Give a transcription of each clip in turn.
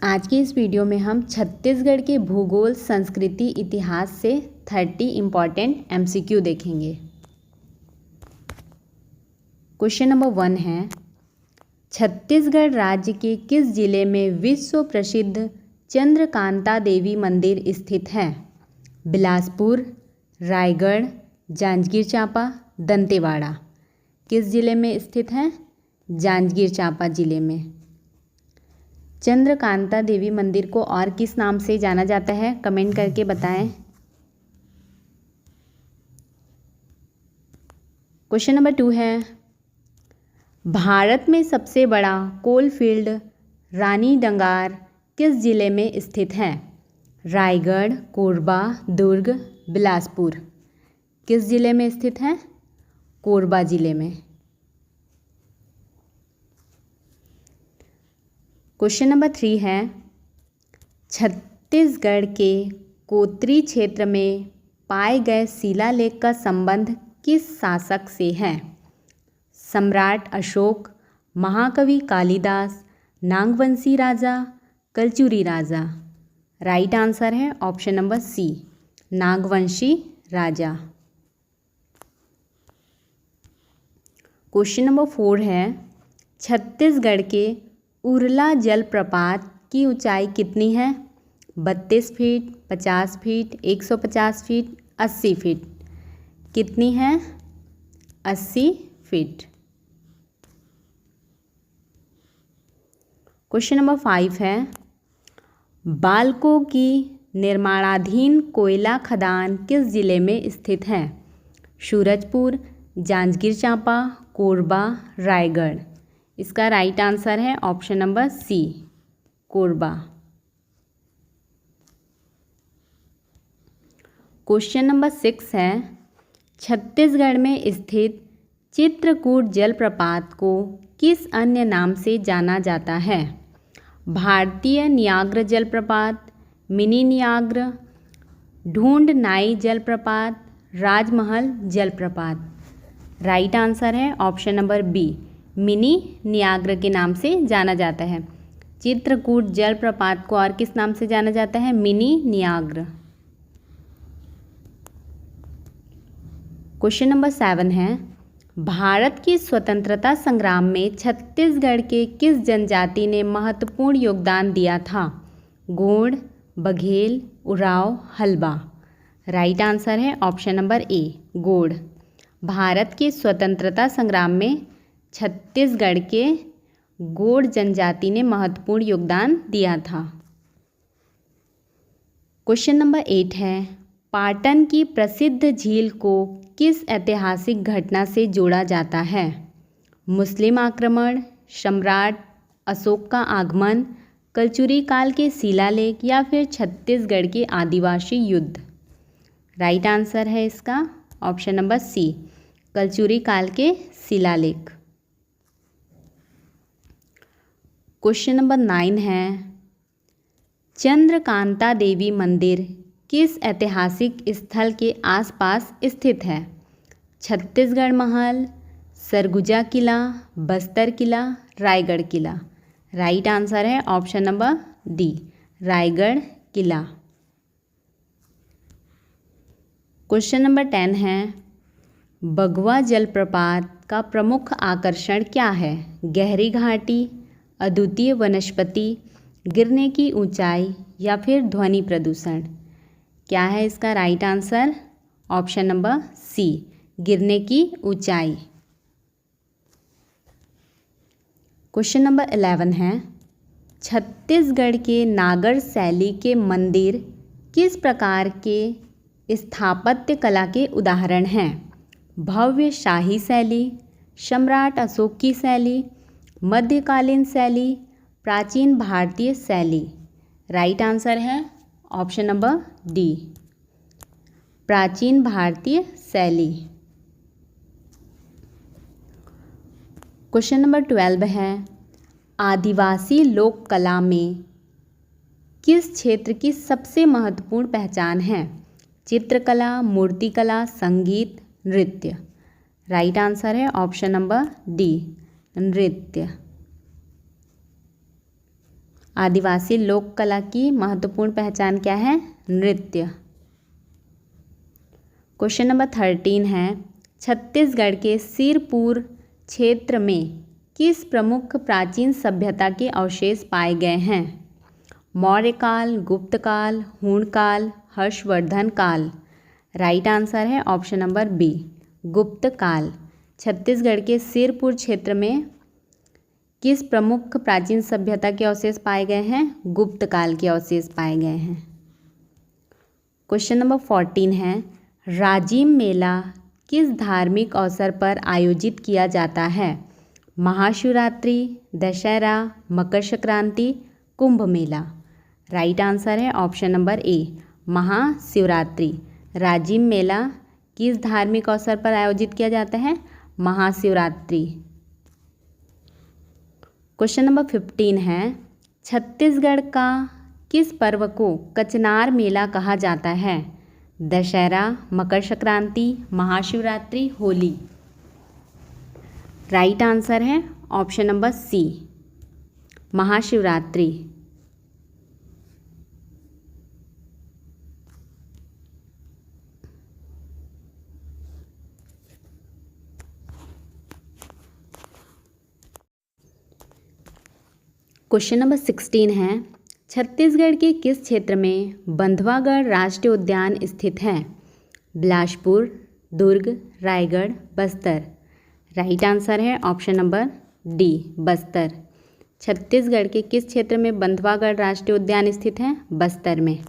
आज की इस वीडियो में हम छत्तीसगढ़ के भूगोल, संस्कृति, इतिहास से 30 इम्पॉर्टेंट MCQ देखेंगे। क्वेश्चन नंबर 1 है, छत्तीसगढ़ राज्य के किस जिले में विश्व प्रसिद्ध चंद्रकांता देवी मंदिर स्थित है? बिलासपुर, रायगढ़, जांजगीर चांपा, दंतेवाड़ा। किस जिले में स्थित है? जांजगीर चांपा जिले में। चंद्रकांता देवी मंदिर को और किस नाम से जाना जाता है? कमेंट करके बताएं। क्वेश्चन नंबर 2 है, भारत में सबसे बड़ा कोल फील्ड रानी डंगार किस जिले में स्थित है? रायगढ़, कोरबा, दुर्ग, बिलासपुर। किस जिले में स्थित है? कोरबा जिले में। क्वेश्चन नंबर 3 है, छत्तीसगढ़ के कोतरी क्षेत्र में पाए गए शिलालेख का संबंध किस शासक से है? सम्राट अशोक, महाकवि कालिदास, नागवंशी राजा, कलचुरी राजा। राइट आंसर है ऑप्शन नंबर सी, नागवंशी राजा। क्वेश्चन नंबर 4 है, छत्तीसगढ़ के उरला जलप्रपात की ऊंचाई कितनी है? 32 फीट, 50 फीट, 150 फीट, 80 फीट। कितनी है? 80 फीट। क्वेश्चन नंबर 5 है, बालको की निर्माणाधीन कोयला खदान किस जिले में स्थित है? सूरजपुर, जांजगीर चांपा, कोरबा, रायगढ़। इसका राइट आंसर है option number C, Korba. Question number 6 है, छत्तीसगढ़ में स्थित चित्रकूट जलप्रपात को किस अन्य नाम से जाना जाता है? भारतीय नियाग्र जलप्रपात, मिनी नियाग्र, ढूंढ नाई जलप्रपात, राजमहल जलप्रपात। राइट आंसर है option number B, mini Niagara के नाम से जाना जाता है। चित्रकूट जलप्रपात को और किस नाम से जाना जाता है? Mini Niagara. क्वेश्चन नंबर 7 है, भारत की स्वतंत्रता संग्राम में छत्तीसगढ़ के किस जनजाति ने महत्वपूर्ण योगदान दिया था? गोंड, बघेल, उरांव, हल्बा। राइट आंसर है ऑप्शन नंबर ए, गोंड। भारत के स्वतंत्रता संग्राम में छत्तीसगढ़ के गोंड जनजाति ने महत्वपूर्ण योगदान दिया था। क्वेश्चन नंबर 8 है, पाटन की प्रसिद्ध झील को किस ऐतिहासिक घटना से जोड़ा जाता है? मुस्लिम आक्रमण, सम्राट अशोक का आगमन, कलचुरी काल के शिलालेख या फिर छत्तीसगढ़ के आदिवासी युद्ध। राइट आंसर है इसका ऑप्शन नंबर सी, कलचुरी काल के शिलालेख। क्वेश्चन नंबर 9 है, चंद्रकांता देवी मंदिर किस ऐतिहासिक स्थल के आसपास स्थित है? छत्तीसगढ़ महल, सरगुजा किला, बस्तर किला, रायगढ़ किला। राइट आंसर है ऑप्शन नंबर डी, रायगढ़ किला। क्वेश्चन नंबर 10 है, बगवा जलप्रपात का प्रमुख आकर्षण क्या है? गहरी घाटी, अद्वितीय वनस्पति, गिरने की ऊंचाई या फिर ध्वनि प्रदूषण। क्या है इसका right answer? Option number C, गिरने की ऊंचाई। क्वेश्चन नंबर 11 है, छत्तीसगढ़ के नागर शैली के मंदिर किस प्रकार के स्थापत्य कला के उदाहरण हैं? भव्य शाही शैली, सम्राट अशोक की शैली, मध्यकालीन शैली, प्राचीन भारतीय शैली। राइट आंसर है ऑप्शन नंबर डी, प्राचीन भारतीय शैली। क्वेश्चन नंबर 12 है, आदिवासी लोक कला में किस क्षेत्र की सबसे महत्वपूर्ण पहचान है? चित्रकला, मूर्तिकला, संगीत, नृत्य। राइट आंसर है ऑप्शन नंबर डी, नृत्य। आदिवासी लोक कला की महत्वपूर्ण पहचान क्या है? नृत्य। क्वेश्चन नंबर 13 है, छत्तीसगढ़ के सिरपुर क्षेत्र में किस प्रमुख प्राचीन सभ्यता के अवशेष पाए गए हैं? मौर्य काल, गुप्त काल, हूण काल, हर्षवर्धन काल। राइट आंसर है ऑप्शन नंबर बी, गुप्त काल। छत्तीसगढ़ के सिरपुर क्षेत्र में किस प्रमुख प्राचीन सभ्यता के अवशेष पाए गए हैं? गुप्त काल के अवशेष पाए गए हैं। क्वेश्चन नंबर 14 है, राजिम मेला किस धार्मिक अवसर पर आयोजित किया जाता है? महाशिवरात्रि, दशहरा, मकर संक्रांति, कुंभ मेला। राइट आंसर है option number A, Mahashivratri. Rajim Mela किस धार्मिक अवसर पर आयोजित किया जाता है? महाशिवरात्रि। क्वेश्चन नंबर 15 है, छत्तीसगढ़ का किस पर्व को कचनार मेला कहा जाता है? दशहरा, मकर संक्रांति, महाशिवरात्रि, होली। राइट आंसर है option number C, Mahashivratri. Question number 16 है, छत्तीसगढ़ के किस क्षेत्र में बंधवागढ़ राष्ट्रीय उद्यान स्थित है? बिलासपुर, दुर्ग, रायगढ़, बस्तर। राइट आंसर है option number D, Bastar. Chhattisgarh के किस क्षेत्र में बंधवागढ़ राष्ट्रीय उद्यान स्थित है? बस्तर में।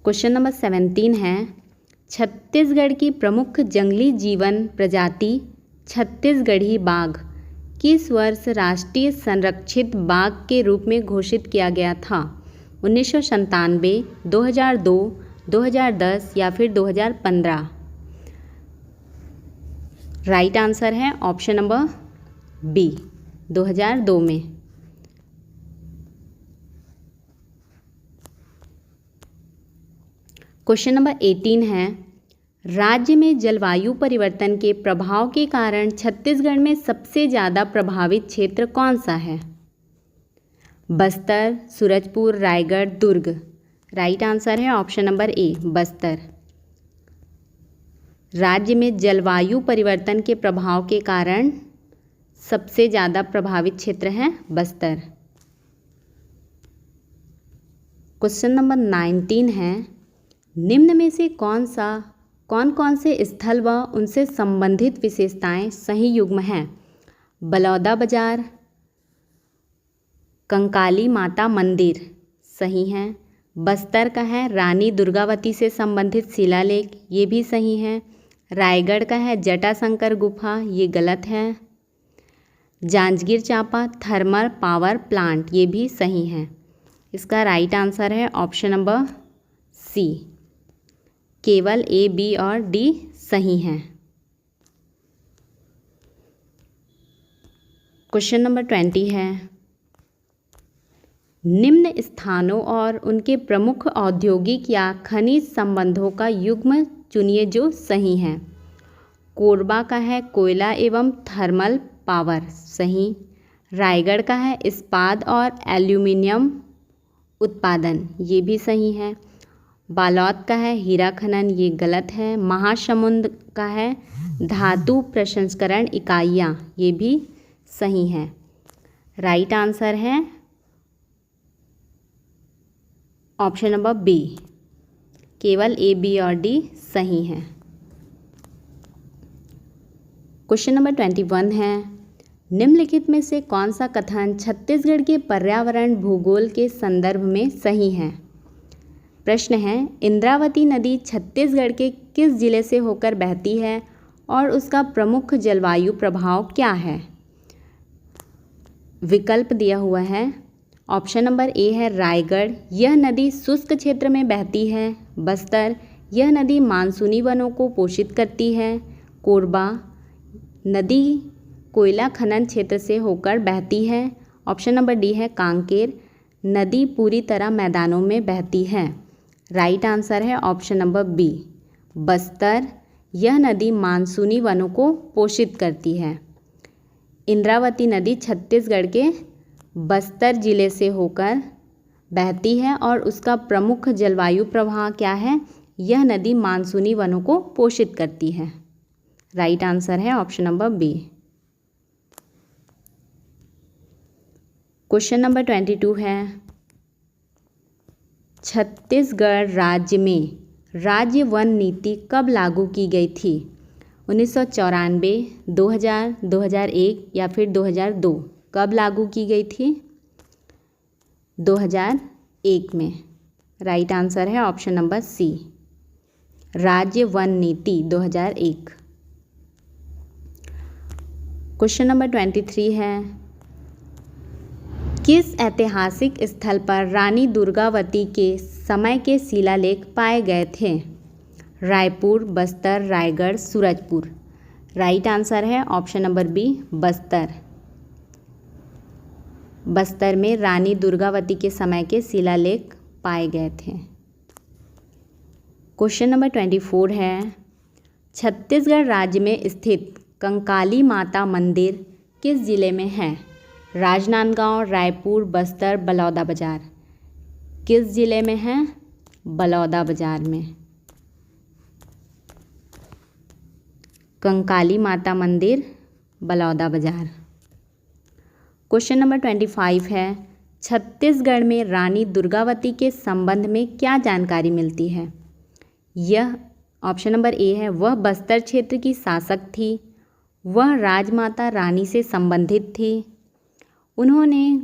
क्वेश्चन नंबर 17 है, छत्तीसगढ़ की प्रमुख जंगली जीवन प्रजाति छत्तीसगढ़ी बाघ किस वर्ष राष्ट्रीय संरक्षित बाघ के रूप में घोषित किया गया था? 1997, 2002, 2010 या फिर 2015। राइट आंसर है ऑप्शन नंबर बी, 2002 में। क्वेश्चन नंबर 18 है, राज्य में जलवायु परिवर्तन के प्रभाव के कारण छत्तीसगढ़ में सबसे ज़्यादा प्रभावित क्षेत्र कौन सा है? बस्तर, सूरजपुर, रायगढ़, दुर्ग। राइट आंसर है ऑप्शन नंबर ए, बस्तर। राज्य में जलवायु परिवर्तन के प्रभाव के कारण सबसे ज़्यादा प्रभावित क्षेत्र है बस्तर। क्वेश्चन नंबर 19 है, निम्न में से कौन कौन से स्थल व उनसे संबंधित विशेषताएं सही युग्म हैं? बलौदा बाजार, कंकाली माता मंदिर सही हैं। बस्तर का है रानी दुर्गावती से संबंधित शिलालेख, ये भी सही है। रायगढ़ का है जटाशंकर गुफा, ये गलत है। Janjgir Champa thermal power plant, ये भी सही है। इसका राइट आंसर है ऑप्शन नंबर सी, केवल ए, बी और डी सही हैं। क्वेश्चन नंबर 20 है, निम्न स्थानों और उनके प्रमुख औद्योगिक या खनिज संबंधों का युग्म चुनिए जो सही है। कोरबा का है कोयला एवं थर्मल पावर, सही। रायगढ़ का है इस्पात और एल्यूमिनियम उत्पादन, ये भी सही है। बालोद का है हीरा खनन, ये गलत है। महासमुंद का है धातु प्रसंस्करण इकाइयाँ, ये भी सही है। राइट आंसर है ऑप्शन नंबर बी, केवल ए, बी और डी सही हैं। क्वेश्चन नंबर 21 है, निम्नलिखित में से कौन सा कथन छत्तीसगढ़ के पर्यावरण भूगोल के संदर्भ में सही है? प्रश्न है, इंद्रावती नदी छत्तीसगढ़ के किस जिले से होकर बहती है और उसका प्रमुख जलवायु प्रभाव क्या है? विकल्प दिया हुआ है। ऑप्शन नंबर ए है रायगढ़, यह नदी शुष्क क्षेत्र में बहती है। बस्तर, यह नदी मानसूनी वनों को पोषित करती है। कोरबा, नदी कोयला खनन क्षेत्र से होकर बहती है। ऑप्शन नंबर डी है कांकेर, नदी पूरी तरह मैदानों में बहती है। राइट आंसर है ऑप्शन नंबर बी, बस्तर, यह नदी मानसूनी वनों को पोषित करती है। इंद्रावती नदी छत्तीसगढ़ के बस्तर जिले से होकर बहती है और उसका प्रमुख जलवायु प्रवाह क्या है? यह नदी मानसूनी वनों को पोषित करती है। राइट आंसर है option number B. Question number 22 है, छत्तीसगढ़ राज्य में राज्य वन नीति कब लागू की गई थी? 1994, 2000, 2001 या फिर 2002? कब लागू की गई थी? 2001 में। राइट आंसर है ऑप्शन नंबर सी, राज्य वन नीति 2001। क्वेश्चन नंबर 23 है, किस ऐतिहासिक स्थल पर रानी दुर्गावती के समय के शिलालेख पाए गए थे? रायपुर, बस्तर, रायगढ़, सूरजपुर? राइट आंसर है option number B, Bastar. Bastar में रानी दुर्गावती के समय के शिलालेख पाए गए थे। क्वेश्चन नंबर 24 है, छत्तीसगढ़ राज्य में स्थित कंकाली माता मंदिर किस जिले में है? राजनांदगांव, रायपुर, बस्तर, बलौदाबाजार? किस जिले में है? बलौदाबाजार में। कंकाली माता मंदिर बलौदाबाजार। क्वेश्चन नंबर 25 है, छत्तीसगढ़ में रानी दुर्गावती के संबंध में क्या जानकारी मिलती है? यह ऑप्शन नंबर ए है, वह बस्तर क्षेत्र की शासक थी, वह राजमाता रानी से संबंधित थी, उन्होंने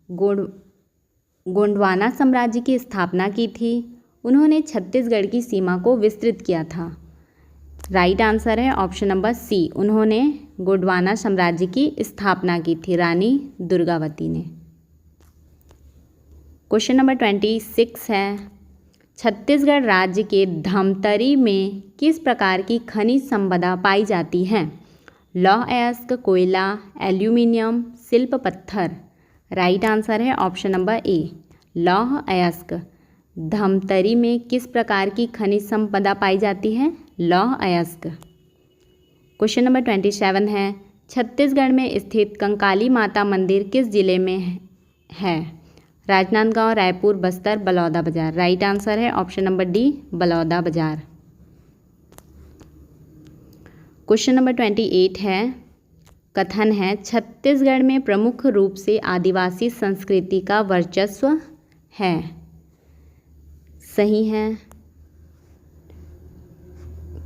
गोंडवाना साम्राज्य की स्थापना की थी, उन्होंने छत्तीसगढ़ की सीमा को विस्तृत किया था। राइट आंसर है ऑप्शन नंबर सी, उन्होंने गोंडवाना साम्राज्य की स्थापना की थी रानी दुर्गावती ने। क्वेश्चन नंबर 26 है, छत्तीसगढ़ राज्य के धमतरी में किस प्रकार की खनिज संपदा पाई जाती है? लौह अयस्क, कोयला, एल्यूमिनियम, शिल्प पत्थर? राइट आंसर है ऑप्शन नंबर ए, लौह अयस्क। धमतरी में किस प्रकार की खनिज संपदा पाई जाती है? लौह अयस्क। क्वेश्चन नंबर 27 है, छत्तीसगढ़ में स्थित कंकाली माता मंदिर किस जिले में है? राजनांदगांव, रायपुर, बस्तर, बलौदाबाजार? राइट आंसर है option number D, Balodabazar. Question number 28 है, कथन है, छत्तीसगढ़ में प्रमुख रूप से आदिवासी संस्कृति का वर्चस्व है। सही है।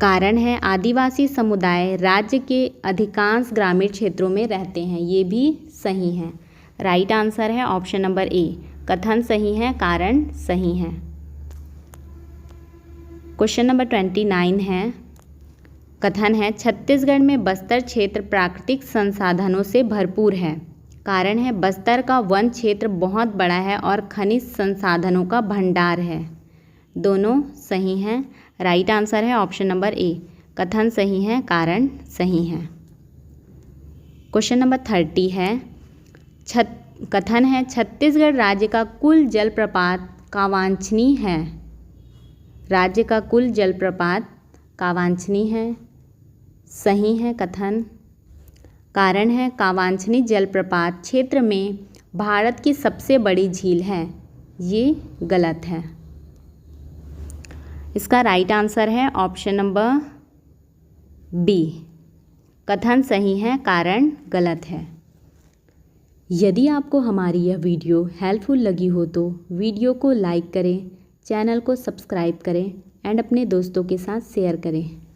कारण है, आदिवासी समुदाय राज्य के अधिकांश ग्रामीण क्षेत्रों में रहते हैं। ये भी सही है। राइट आंसर है ऑप्शन नंबर ए, कथन सही है, कारण सही है। क्वेश्चन नंबर 29 है, कथन है, छत्तीसगढ़ में बस्तर क्षेत्र प्राकृतिक संसाधनों से भरपूर है। कारण है, बस्तर का वन क्षेत्र बहुत बड़ा है और खनिज संसाधनों का भंडार है। दोनों सही हैं। राइट आंसर है ऑप्शन नंबर ए, कथन सही है, कारण सही है। क्वेश्चन नंबर 30 है, कथन है, छत्तीसगढ़ राज्य का कुल जलप्रपात कावांछनी है। राज्य का कुल जलप्रपात कावांछनी है। सही है कथन। कारण है, कावांछनी जलप्रपात क्षेत्र में भारत की सबसे बड़ी झील है। ये गलत है। इसका राइट आंसर है ऑप्शन नंबर बी, कथन सही है, कारण गलत है। यदि आपको हमारी यह वीडियो हेल्पफुल लगी हो तो वीडियो को लाइक करें, चैनल को सब्सक्राइब करें एंड अपने दोस्तों के साथ शेयर करें।